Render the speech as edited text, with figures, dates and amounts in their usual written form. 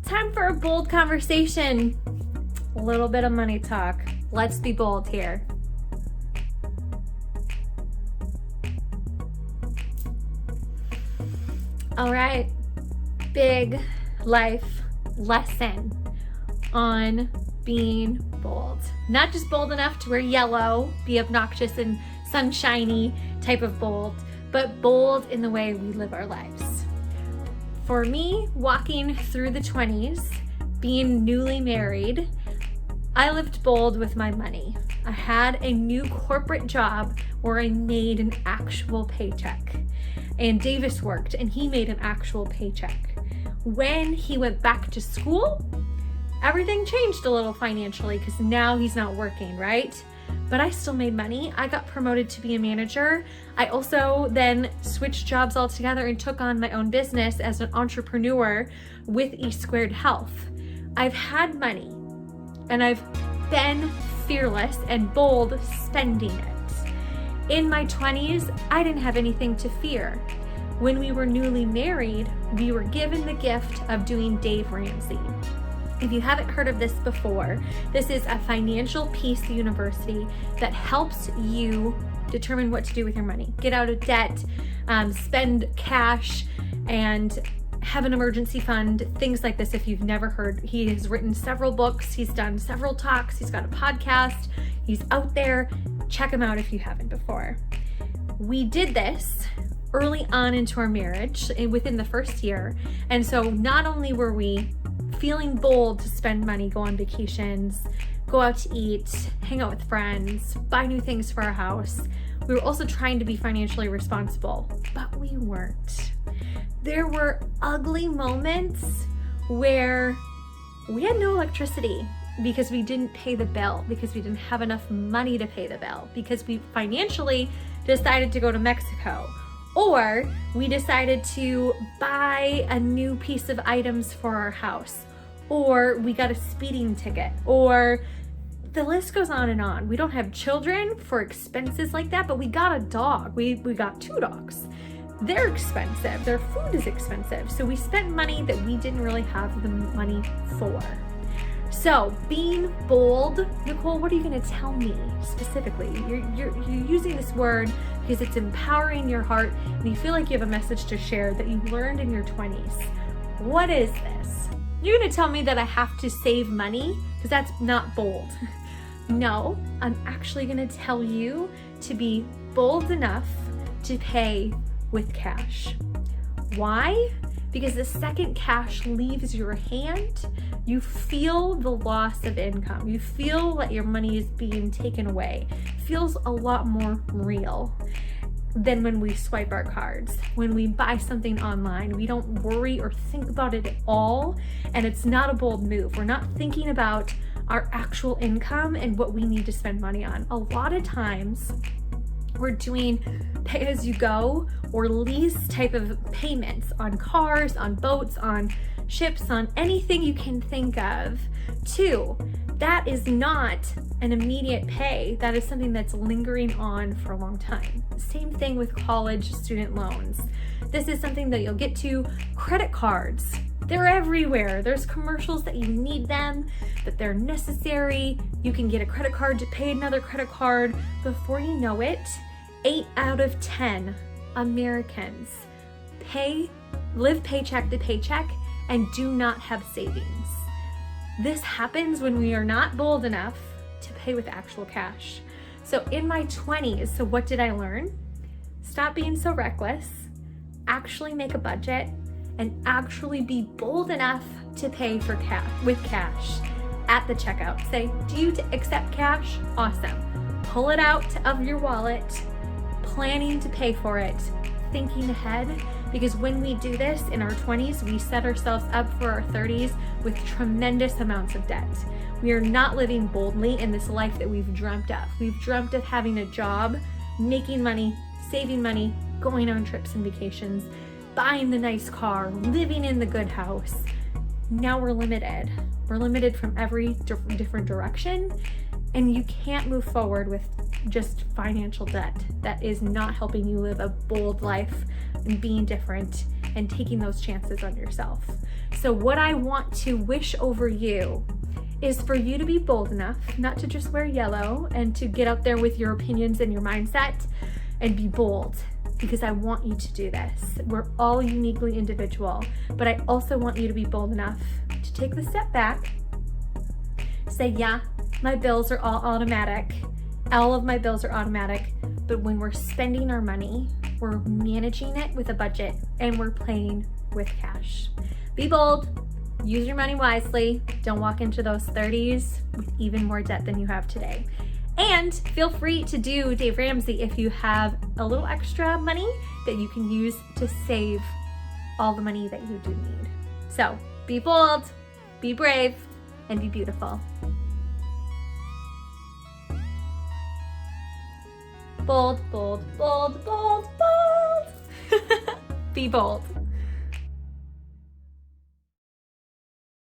Time for a bold conversation. A little bit of money talk. Let's be bold here. All right, big life lesson on being bold. Not just bold enough to wear yellow, be obnoxious and sunshiny type of bold, but bold in the way we live our lives. For me, walking through the 20s, being newly married, I lived bold with my money. I had a new corporate job where I made an actual paycheck. And Davis worked and he made an actual paycheck. When he went back to school, everything changed a little financially because now he's not working, right? But I still made money. I got promoted to be a manager. I also then switched jobs altogether and took on my own business as an entrepreneur with E Squared Health. I've had money and I've been fearless and bold spending it. In my 20s, I didn't have anything to fear. When we were newly married, we were given the gift of doing Dave Ramsey. If you haven't heard of this before, this is a financial peace university that helps you determine what to do with your money. Get out of debt, spend cash, and have an emergency fund, things like this. If you've never heard, he has written several books, he's done several talks, he's got a podcast, he's out there. Check him out if you haven't before. We did this early on into our marriage, within the first year. And so not only were we feeling bold to spend money, go on vacations, go out to eat, hang out with friends, buy new things for our house, we were also trying to be financially responsible, but we weren't. There were ugly moments where we had no electricity because we didn't pay the bill, because we didn't have enough money to pay the bill, because we financially decided to go to Mexico, or we decided to buy a new piece of items for our house, or we got a speeding ticket, or the list goes on and on. We don't have children for expenses like that, but we got a dog. We got 2 dogs. They're expensive. Their food is expensive. So we spent money that we didn't really have the money for. So being bold, Nicole, what are you going to tell me specifically? You're using this word because it's empowering your heart and you feel like you have a message to share that you learned in your 20s. What is this? You're going to tell me that I have to save money because that's not bold. No, I'm actually going to tell you to be bold enough to pay with cash. Why? Because the second cash leaves your hand, you feel the loss of income. You feel that your money is being taken away. It feels a lot more real than when we swipe our cards. When we buy something online, we don't worry or think about it at all, and it's not a bold move. We're not thinking about our actual income and what we need to spend money on. A lot of times, we're doing pay-as-you-go or lease type of payments on cars, on boats, on ships, on anything you can think of. 2, that is not an immediate pay. That is something that's lingering on for a long time. Same thing with college student loans. This is something that you'll get to. Credit cards, they're everywhere. There's commercials that you need them, that they're necessary. You can get a credit card to pay another credit card. Before you know it, 8 out of 10 Americans live paycheck to paycheck and do not have savings. This happens when we are not bold enough to pay with actual cash. So in my 20s, so what did I learn? Stop being so reckless, actually make a budget, and actually be bold enough to pay for with cash at the checkout. Say, do you accept cash? Awesome. Pull it out of your wallet, planning to pay for it, thinking ahead, because when we do this in our 20s, we set ourselves up for our 30s with tremendous amounts of debt. We are not living boldly in this life that we've dreamt of. We've dreamt of having a job, making money, saving money, going on trips and vacations, buying the nice car, living in the good house. Now we're limited. We're limited from every different direction, and you can't move forward with just financial debt. That is not helping you live a bold life and being different and taking those chances on yourself. So what I want to wish over you is for you to be bold enough not to just wear yellow and to get out there with your opinions and your mindset and be bold, because I want you to do this. We're all uniquely individual, but I also want you to be bold enough to take the step back, say, yeah, my bills are all automatic. All of my bills are automatic, but when we're spending our money, we're managing it with a budget and we're playing with cash. Be bold, use your money wisely. Don't walk into those 30s with even more debt than you have today. And feel free to do Dave Ramsey if you have a little extra money that you can use to save all the money that you do need. So be bold, be brave, and be beautiful. Bold, bold, bold, bold, bold. Be bold.